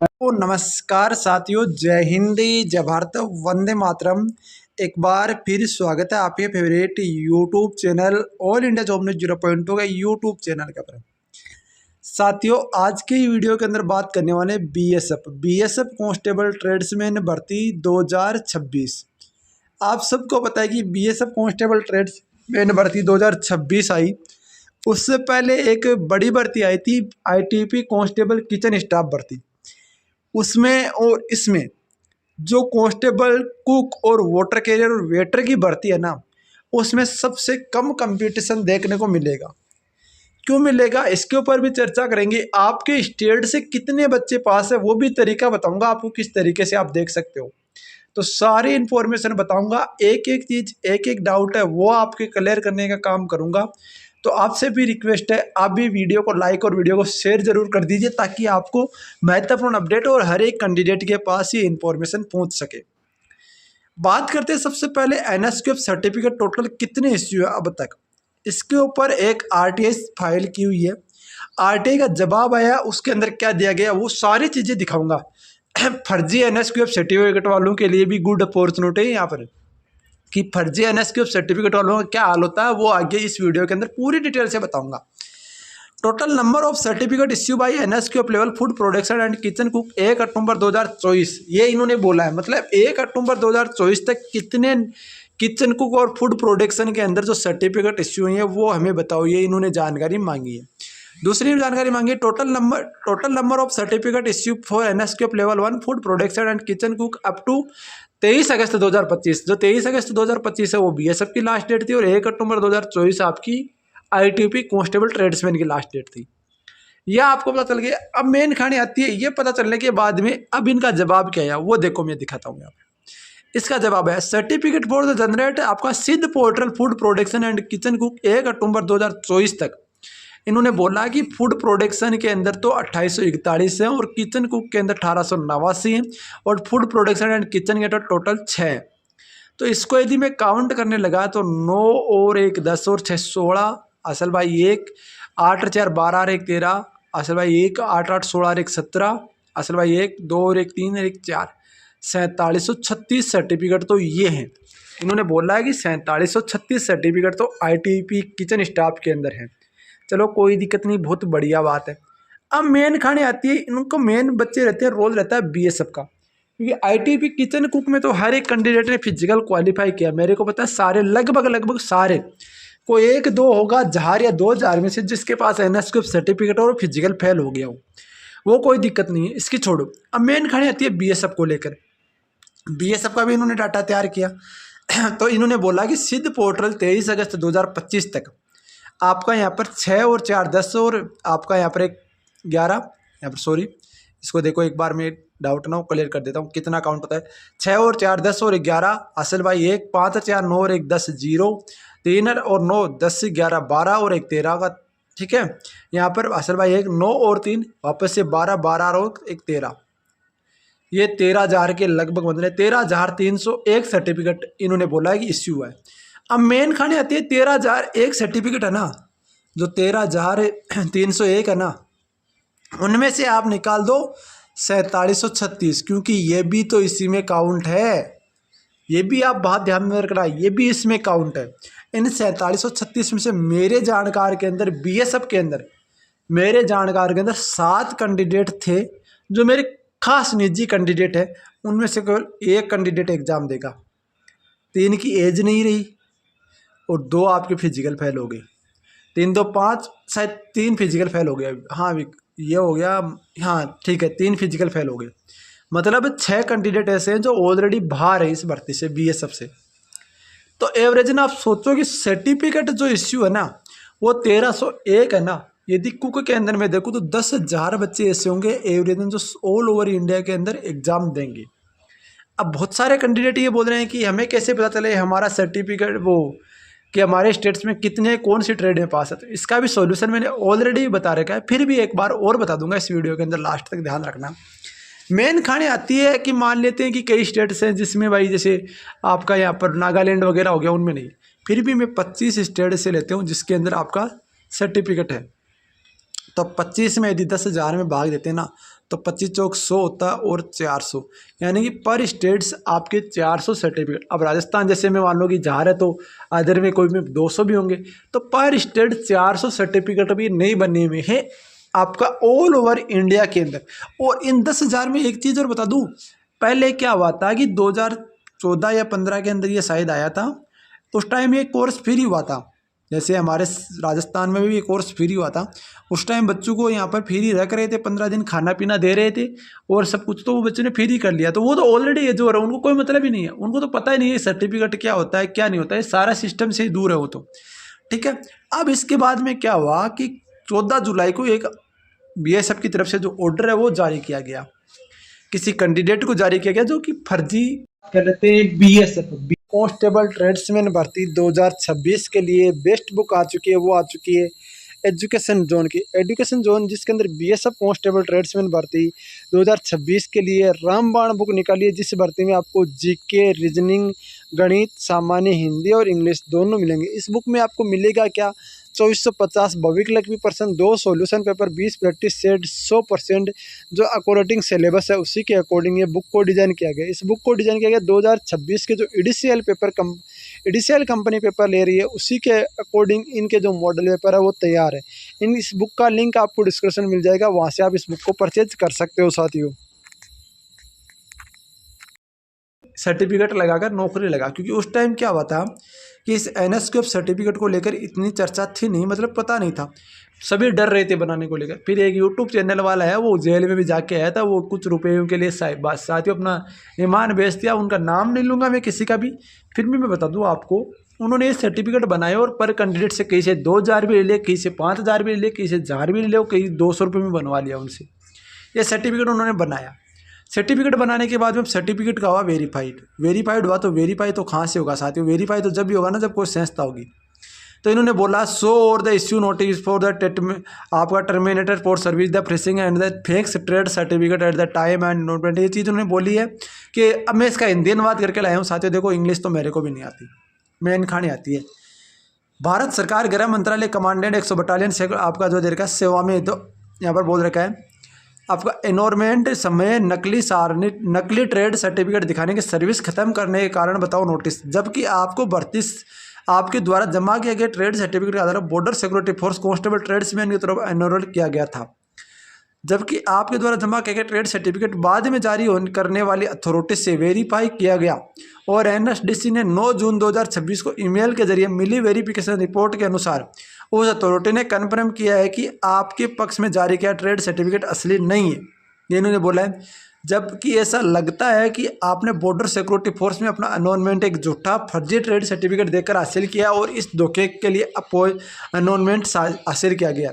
तो नमस्कार साथियों, जय हिंद, जय भारत, वंदे मातरम। एक बार फिर स्वागत है आपके favourite YouTube channel all India job news 0.2 का यूट्यूब चैनल के पर। साथियों, आज की वीडियो के अंदर बात करने वाले बीएसएफ कांस्टेबल ट्रेड्समैन भर्ती 2026। आप सबको पता है कि बीएसएफ कांस्टेबल ट्रेड्समैन भर्ती 2026 आई। उससे पहले एक बड़ी भर्ती आई थी, आईटीपी कांस्टेबल किचन स्टाफ भर्ती। उसमें और इसमें जो कांस्टेबल, कुक और वाटर कैरियर और वेटर की भर्ती है ना, उसमें सबसे कम कंपटीशन देखने को मिलेगा। क्यों मिलेगा, इसके ऊपर भी चर्चा करेंगे। आपके स्टेट से कितने बच्चे पास है वो भी तरीका बताऊंगा आपको, किस तरीके से आप देख सकते हो। तो सारी इन्फॉर्मेशन बताऊंगा, एक एक चीज, एक एक डाउट है वो आपके क्लियर करने का काम करूंगा। तो आपसे भी रिक्वेस्ट है, आप भी वीडियो को लाइक और वीडियो को शेयर जरूर कर दीजिए, ताकि आपको महत्वपूर्ण अपडेट और हर एक कैंडिडेट के पास ये इन्फॉर्मेशन पहुंच सके। बात करते हैं सबसे पहले एनएसक्यूएफ सर्टिफिकेट टोटल कितने इश्यू है अब तक। इसके ऊपर एक आरटीआई फाइल की हुई है। आरटीआई का जवाब आया, उसके अंदर क्या दिया गया वो सारी चीज़ें दिखाऊंगा। फर्जी एनएसक्यूएफ सर्टिफिकेट वालों के लिए भी गुड अपॉर्चुनिटी है यहाँ पर, कि फर्जी एनएसक्यूएफ सर्टिफिकेट वालों का क्या हाल होता है वो आगे इस वीडियो के अंदर पूरी डिटेल से बताऊंगा। Total number of certificate issue bye NSQF level food production and kitchen cook 1 अक्टूबर 2024, ये इन्होंने बोला है। मतलब 1 अक्टूबर 2024 तक कितने किचन कुक और फूड प्रोडक्शन के अंदर जो सर्टिफिकेट इश्यू हुई है वो हमें बताओ, ये इन्होंने जानकारी मांगी है। दूसरी जानकारी मांगी, total number of certificate issue for NSQF level 1 food production and kitchen cook up to 23 August 2025। जो 23 अगस्त 2025 है वो बीएसएफ की लास्ट डेट थी, और 1 अक्टूबर 2024 आपकी आईटीपी कांस्टेबल ट्रेड्समैन की लास्ट डेट थी। यह आपको पता चल गया। अब मेन कहानी आती है, ये पता चलने के बाद में अब इनका जवाब क्या है वो देखो, मैं दिखाता हूँ यहाँ पे। इसका जवाब है, सर्टिफिकेट फॉर द जनरेट आपका सिद्ध portal food production and kitchen cook 1 अक्टूबर 2024 तक। इन्होंने बोला कि फूड प्रोडक्शन के अंदर तो 2841 है, और किचन कुक के अंदर 1889 है, और फूड प्रोडक्शन एंड किचन के टोटल 6 है। तो इसको यदि मैं काउंट करने लगा तो 9 और 1 10 और 6 16, असल भाई 1 8 और 4 12 और 1 13, असल भाई 1 8 8 16 और 1 17, असल भाई 1 2 और 1 3 और 1 4, 4736 सर्टिफिकेट तो ये हैं। इन्होंने बोला है कि 4736 सर्टिफिकेट तो आईटीपी किचन स्टाफ के अंदर है। चलो कोई दिक्कत नहीं, बहुत बढ़िया बात है। अब मेन खाने आती है, इनको मेन बच्चे रहते हैं, रोल रहता है बीएसएफ का। क्योंकि आईटीपी किचन कुक में तो हर एक कैंडिडेट ने फिजिकल क्वालिफाई किया, मेरे को पता है सारे, लगभग सारे। कोई 1 2 होगा जार या 2 जार में से जिसके पास एनएसक्यूएफ सर्टिफिकेट और फिजिकल फेल हो गया हो, वो कोई दिक्कत नहीं है, इसकी छोड़ो। अब मेन खाने आती है बीएसएफ को लेकर। बीएसएफ का भी इन्होंने डाटा तैयार किया। तो इन्होंने बोला कि सिद्ध पोर्टल 23 अगस्त 2025 तक आपका यहाँ पर 6 और 4 10, और आपका यहाँ पर 1 11, यहाँ पर सॉरी, इसको देखो एक बार, मैं डाउट ना हो क्लियर कर देता हूँ कितना काउंट होता है। 6 और 4 10 और 11, असल भाई 1 5 और 4 9 और 1 10 0, 3 और 9 10 11 12 और 1 13 का, ठीक है। यहाँ पर असल भाई 1 9 और 3 वापस से 12 12 और 1 13, ये 13,000 के लगभग बन रहे, 13,301 सर्टिफिकेट इन्होंने बोला है कि इश्यू है। अब मेन खाने आती है 13,001 सर्टिफिकेट है ना, जो 13,301 है ना, उनमें से आप निकाल दो 4736, क्योंकि ये भी तो इसी में काउंट है। ये भी आप बात ध्यान में रखना, ये भी इसमें काउंट है। इन 4736 में से मेरे जानकार के अंदर, बीएसएफ के अंदर, मेरे जानकार के अंदर 7 कैंडिडेट थे जो मेरे खास निजी कैंडिडेट है। उनमें से केवल 1 कैंडिडेट एग्जाम देगा, 3 की एज नहीं रही, और 2 आपके फिजिकल फेल हो गए। 3 2 5, शायद 3 फिजिकल फेल हो गया। हाँ ये हो गया, हाँ ठीक है, 3 फिजिकल फेल हो गए। मतलब 6 कैंडिडेट ऐसे हैं जो ऑलरेडी बाहर है इस भर्ती से, बीएसएफ से। तो एवरेज ना आप सोचो कि सर्टिफिकेट जो इश्यू है ना वो 1301 है ना। यदि कुक के अंदर मैं देखूँ तो 10,000 बच्चे ऐसे होंगे एवरेज जो ऑल ओवर इंडिया के अंदर एग्जाम देंगे। अब बहुत सारे कैंडिडेट ये बोल रहे हैं कि हमें कैसे पता चले हमारा सर्टिफिकेट वो, कि हमारे स्टेट्स में कितने कौन सी ट्रेड में पास है। तो इसका भी सॉल्यूशन मैंने ऑलरेडी बता रखा है, फिर भी एक बार और बता दूंगा इस वीडियो के अंदर, लास्ट तक ध्यान रखना। मेन खाने आती है कि मान लेते हैं कि कई स्टेट्स हैं जिसमें भाई जैसे आपका यहाँ पर नागालैंड वगैरह हो गया, उनमें नहीं, फिर भी मैं 25 स्टेट से लेते हूँ जिसके अंदर आपका सर्टिफिकेट है। तो 25 में यदि 10,000 में भाग देते हैं ना, तो 25 चौक 100 होता है और 400, यानी कि पर स्टेट्स आपके 400 सर्टिफिकेट। अब राजस्थान जैसे में मान लो कि झार है तो अदर में कोई में 200 भी होंगे, तो पर स्टेट 400 सर्टिफिकेट भी नहीं बनने में है आपका ऑल ओवर इंडिया के अंदर। और इन 10,000 में एक चीज़ और बता दूँ, पहले क्या हुआ था कि 2014 या 15 के अंदर ये शायद आया था, उस टाइम ये कोर्स फ्री हुआ था। जैसे हमारे राजस्थान में भी ये कोर्स फ्री हुआ था, उस टाइम बच्चों को यहाँ पर फ्री रख रहे थे, 15 दिन खाना पीना दे रहे थे और सब कुछ, तो वो बच्चों ने फ्री कर लिया। तो वो तो ऑलरेडी ये जो रहा उनको कोई मतलब ही नहीं है, उनको तो पता ही नहीं है सर्टिफिकेट क्या होता है क्या नहीं होता है, सारा सिस्टम से ही दूर है वो तो। ठीक है, अब इसके बाद में क्या हुआ कि 14 जुलाई को एक BSF की तरफ से जो ऑर्डर है वो जारी किया गया, किसी कैंडिडेट को जारी किया गया जो कि फर्जी कहते हैं BSF कांस्टेबल ट्रेड्समैन भर्ती 2026 के लिए बेस्ट बुक आ चुकी है। वो आ चुकी है एजुकेशन जोन की, एजुकेशन जोन जिसके अंदर BSF कांस्टेबल ट्रेड्समैन भर्ती 2026 के लिए रामबाण बुक निकाली है, जिस भर्ती में आपको GK, रीजनिंग, गणित, सामान्य हिंदी और इंग्लिश दोनों मिलेंगे। इस बुक में आपको मिलेगा क्या, 2450 भविक person, 2 solution paper, 20 practice set, 100% जो अकॉर्डिंग सिलेबस है उसी के अकॉर्डिंग ये बुक को डिज़ाइन किया गया। इस बुक को डिज़ाइन किया गया 2026 के जो एडीसीएल कंपनी पेपर ले रही है उसी के अकॉर्डिंग इनके जो मॉडल पेपर है वो तैयार है। इस बुक का लिंक आपको डिस्क्रिप्शन मिल जाएगा, वहाँ से आप इस बुक को परचेज कर सकते हो साथियों। सर्टिफिकेट लगाकर नौकरी लगा, क्योंकि उस टाइम क्या हुआ था कि इस NSQF सर्टिफिकेट को लेकर इतनी चर्चा थी नहीं, मतलब पता नहीं था, सभी डर रहे थे बनाने को लेकर। फिर एक यूट्यूब चैनल वाला है वो जेल में भी जाके आया था, वो कुछ रुपयों के लिए साथियों अपना ईमान बेच दिया, उनका नाम नहीं लूँगा मैं किसी का भी, फिर भी मैं बता दूँ आपको, उन्होंने ये सर्टिफिकेट बनाए और पर कैंडिडेट से कहीं से 2,000 भी ले लिया, कहीं से 5,000 भी ले लिया, कहीं से 1,000 भी ले लिया, कहीं 200 रुपये में बनवा लिया उनसे। ये सर्टिफिकेट उन्होंने बनाया। सर्टिफिकेट बनाने के बाद में सर्टिफिकेट का हुआ वेरीफाइड हुआ, तो वेरीफाई तो कहाँ से होगा साथियों, वेरीफाई तो जब भी होगा ना जब कोई संस्था होगी। तो इन्होंने बोला सो और the issue notice for the आपका terminator for service the phrasing and the fix trade certificate at the time and नोटमेंट। ये चीज़ उन्होंने बोली है कि अब मैं इसका हिंदी अनुवाद करके लाया हूँ साथियों, देखो इंग्लिश तो मेरे को भी नहीं आती, मेन खानी आती है। भारत सरकार गृह मंत्रालय कमांडेंट 100 बटालियन आपका जो दे रखा है सेवा में, तो यहाँ पर बोल रखा है आपका एनवायरमेंट समय नकली ट्रेड सर्टिफिकेट दिखाने की सर्विस खत्म करने के कारण बताओ नोटिस। जबकि आपको भर्ती आपके द्वारा जमा किया गया ट्रेड सर्टिफिकेट के आधार पर border security force constable tradesman की तरफ एनरोल किया गया था, जबकि आपके द्वारा जमा किया गया ट्रेड सर्टिफिकेट बाद में जारी करने वाली अथॉरिटी से वेरीफाई किया गया और NSDC ने 9 जून 2026 को ईमेल के जरिए मिली वेरिफिकेशन रिपोर्ट के अनुसार उस अथॉरिटी ने कन्फर्म किया है कि आपके पक्ष में जारी किया ट्रेड सर्टिफिकेट असली नहीं है, ये इन्होंने बोला है। जबकि ऐसा लगता है कि आपने बॉर्डर सिक्योरिटी फोर्स में अपना एनरोलमेंट एक झूठा फर्जी ट्रेड सर्टिफिकेट देकर हासिल किया और इस धोखे के लिए एनरोलमेंट हासिल किया गया।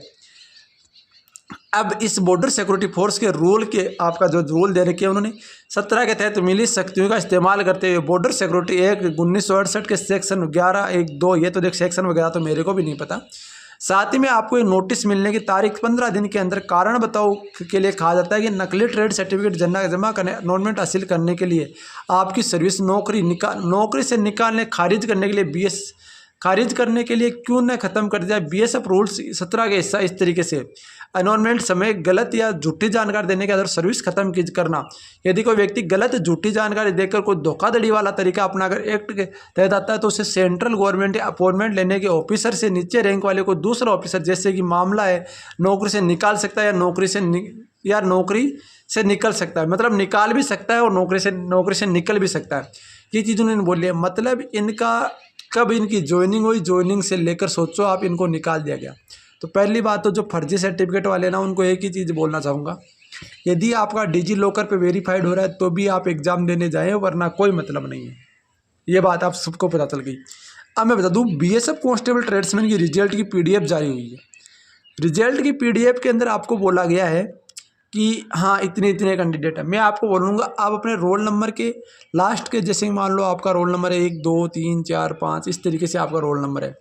अब इस बॉर्डर सिक्योरिटी फोर्स के रूल के आपका जो रूल दे रखे हैं उन्होंने 17 के तहत मिली शक्तियों का इस्तेमाल करते हुए बॉर्डर सिक्योरिटी एक्ट 1968 के सेक्शन 11(1)(2), ये तो देख सेक्शन वगैरह तो मेरे को भी नहीं पता। साथ ही में आपको ये नोटिस मिलने की तारीख 15 दिन के अंदर कारण बताओ के लिए कहा जाता है कि नकली ट्रेड सर्टिफिकेट जमा करने एनरोलमेंट हासिल करने के लिए आपकी सर्विस नौकरी से निकालने खारिज करने के लिए खारिज करने के लिए क्यों न खत्म कर दिया BSF रूल्स 17 के हिस्सा इस तरीके से एनरोलमेंट समय गलत या झूठी जानकारी देने के आधार सर्विस खत्म करना। यदि कोई व्यक्ति गलत झूठी जानकारी देकर कोई धोखाधड़ी वाला तरीका अपनाकर एक्ट के तहत आता है तो उसे सेंट्रल गवर्नमेंट या अपॉइंटमेंट लेने के ऑफिसर से नीचे रैंक वाले को दूसरा ऑफिसर जैसे कि मामला है नौकरी से निकाल सकता है या नौकरी से निकल सकता है, मतलब निकाल भी सकता है और नौकरी से निकल भी सकता है। ये चीज़ उन्होंने बोली है। मतलब इनका कब इनकी ज्वाइनिंग हुई, ज्वाइनिंग से लेकर सोचो आप इनको निकाल दिया गया। तो पहली बात तो जो फर्जी सर्टिफिकेट वाले ना उनको एक ही चीज़ बोलना चाहूँगा, यदि आपका डिजी लॉकर पे वेरीफाइड हो रहा है तो भी आप एग्ज़ाम देने जाएँ, वरना कोई मतलब नहीं है। ये बात आप सबको पता चल गई। अब मैं बता दूँ BSF कांस्टेबल ट्रेड्समैन की रिजल्ट की PDF जारी हुई है। रिजल्ट की PDF के अंदर आपको बोला गया है कि हाँ इतने कैंडिडेट है। मैं आपको बोलूँगा आप अपने रोल नंबर के लास्ट के, जैसे मान लो आपका रोल नंबर है 1 2 3 4 5, इस तरीके से आपका रोल नंबर है।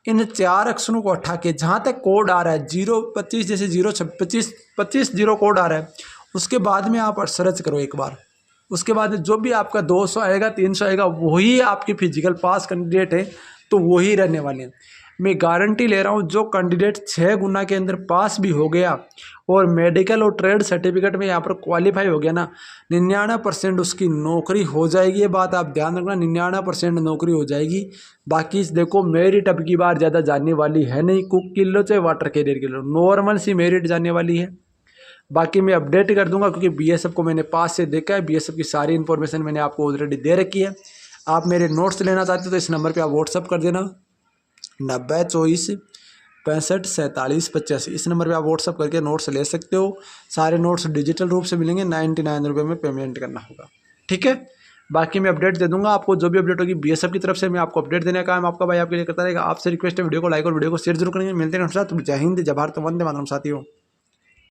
इन 4 अक्षरों को हटा के जहाँ तक कोड आ रहा है 025 जैसे 025 0 कोड आ रहा है, उसके बाद में आप सर्च करो एक बार। उसके बाद जो भी आपका 200 आएगा 300 आएगा वही आपके फिजिकल पास कैंडिडेट है, तो वही रहने वाले हैं। मैं गारंटी ले रहा हूँ जो कैंडिडेट 6 गुना के अंदर पास भी हो गया और मेडिकल और ट्रेड सर्टिफिकेट में यहाँ पर क्वालिफाई हो गया ना, 99% उसकी नौकरी हो जाएगी। ये बात आप ध्यान रखना, 99% नौकरी हो जाएगी। बाकी देखो मेरिट अब की बार ज़्यादा जाने वाली है नहीं, कुक किलो चाहे वाटर कैरियर किलो, नॉर्मल सी मेरिट जाने वाली है। बाकी मैं अपडेट कर दूंगा क्योंकि बीएसएफ को मैंने पास से देखा है, बीएसएफ की सारी इन्फॉर्मेशन मैंने आपको ऑलरेडी दे रखी है। आप मेरे नोट्स लेना चाहते हो तो इस नंबर पे आप व्हाट्सअप कर देना 9024654785। इस नंबर पे आप व्हाट्सअप करके नोट्स ले सकते हो। सारे नोट्स डिजिटल रूप से मिलेंगे, 99 रुपये में पेमेंट करना होगा, ठीक है। बाकी मैं अपडेट दे दूंगा आपको, जो भी अपडेट होगी बीएसएफ की तरफ से मैं आपको अपडेट देने का काम आपका भाई आपके लिए करता रहेगा। आपसे रिक्वेस्ट है वीडियो को लाइक और वीडियो को शेयर जरूर करेंगे। मिलते हैं साथ। जय हिंद, जय भारत, वंदे मातरम साथियों।